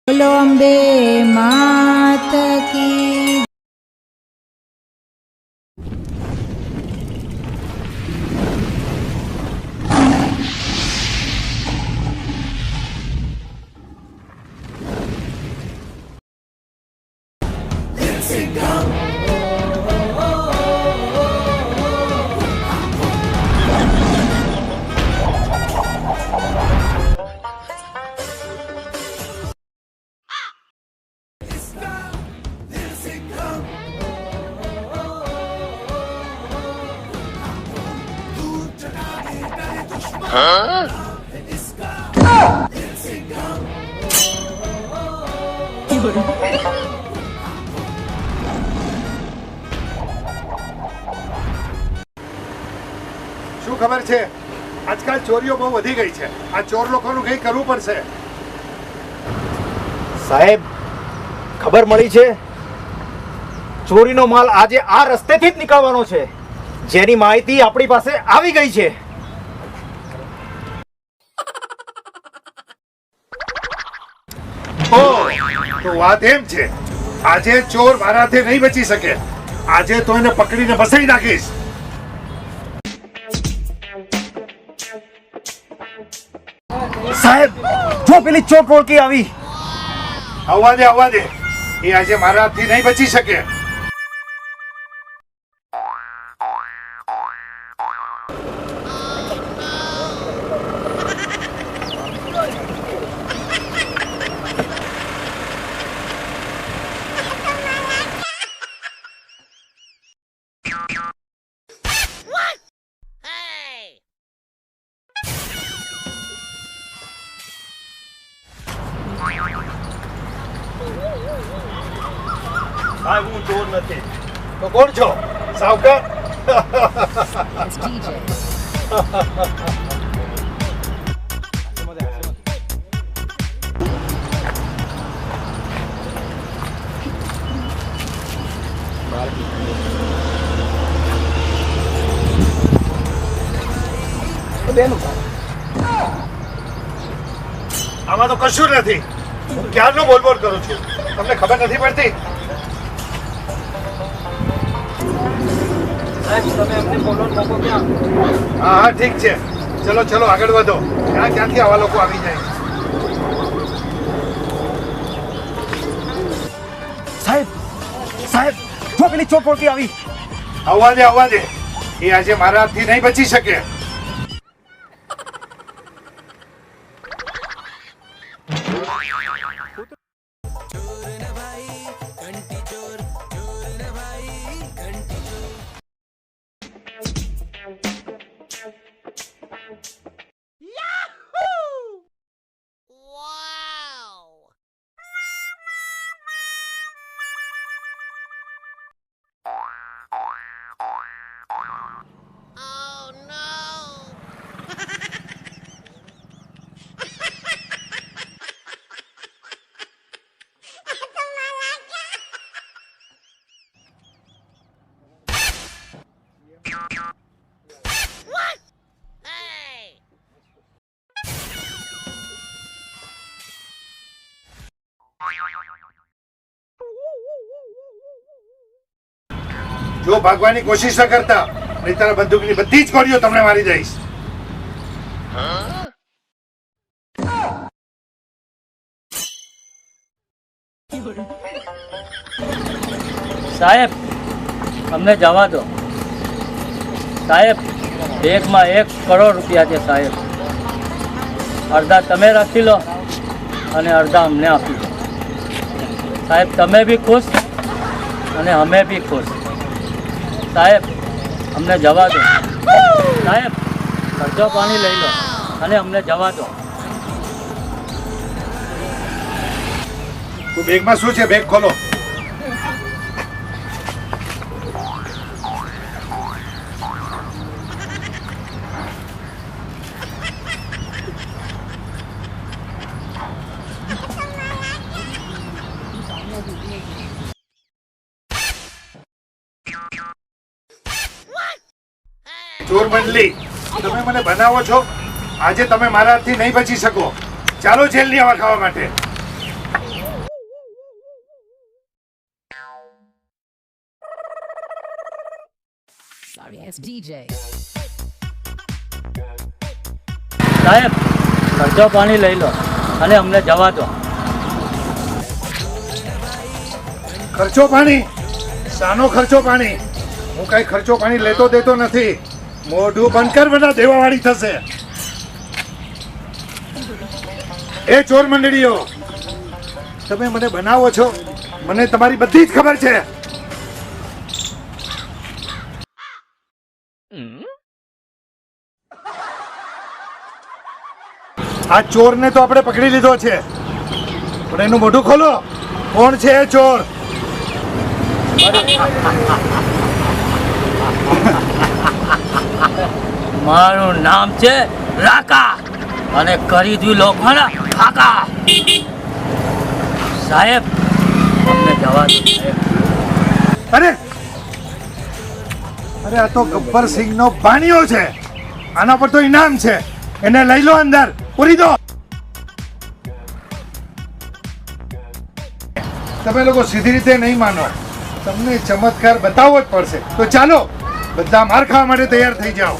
બોલો અંબે માત કી। શું ખબર છે આજકાલ ચોરીઓ બહુ વધી ગઈ છે। આ ચોર લોકોનું કંઈ કરવું પડશે। સાહેબ ખબર મળી છે ચોરીનો માલ આજે આ રસ્તેથી જ નીકળવાનો છે, જેની માહિતી આપણી પાસે આવી ગઈ છે। ઓ તો વાત એમ છે, આજે ચોર મારાથી નહીં બચી શકે। આજે તો એને પકડીને બસાઈ નાખીશ। સાહેબ જો પેલી ચોર ટોળકી આવી। આવવા દે, એ આજે મારાથી નહીં બચી શકે। સાહેબ હું ચોર નથી તો કોણ છો? સાવકાર, આમાં તો કશું નથી। હું ક્યારનો બોલ કરું છું, તમને ખબર નથી પડતી? હા ઠીક છે, ચલો આગળ વધો। ક્યાંથી આવા લોકો આવી જાય? સાહેબ જો પેલી ચોર ટોળકી આવી। આવવા દે, એ આજે મારાથી નહીં બચી શકે। જો ભાગવાની કોશિશ ન કરતા, નહીં તારા બંદૂકની બધી જ ગોળીઓ તમને મારી દઈશ। સાહેબ અમને જવા દો સાહેબ। બેગમાં 1 કરોડ રૂપિયા છે સાહેબ। અડધા તમે રાખી લો અને અડધા અમને આપી દો સાહેબ। તમે બી ખુશ અને અમે બી ખુશ સાહેબ। અમને જવા દો સાહેબ। ખર્ચો પાણી લઈ લો અને અમને જવા દો। તું બેગમાં શું છે? બેગ ખોલો। ચોર મંડલી, તમે મને બનાવો છો। આજે તમે મારાથી નહીં બચી શકો। ચાલો જેલની હવા ખાવા માટે। Notorious DJ. સાહેબ ખર્ચો પાણી લઈ લો અને અમને જવા દો. ખર્ચો પાણી? શાનો ખર્ચો પાણી? હું કઈ ખર્ચો પાણી લેતો દેતો નથી. મોઢું બંધ કર, બધા દેવાવાળી થશે. એ ચોર મંડળીઓ, તમે મને બનાવો છો, મને તમારી બધી જ ખબર છે. આ ચોરને તો આપણે પકડી લીધો છે, પણ એનું મોઢું ખોલો. કોણ છે એ ચોર? મારું નામ છે રાકા અને કરી દઉં લોકોના ખાકા. સાહેબ અમને જવા દો સાહેબ. અરે અરે, આ તો ગબ્બર સિંહનો બાણિયો છે. આના પર તો ઇનામ છે, એને લઈ લો અંદર, પૂરી દો. તમે લોકો સીધી રીતે નહીં માનો, તમને ચમત્કાર બતાવવો જ પડશે. તો ચાલો બધા માર ખાવા માટે તૈયાર થઈ જાઓ.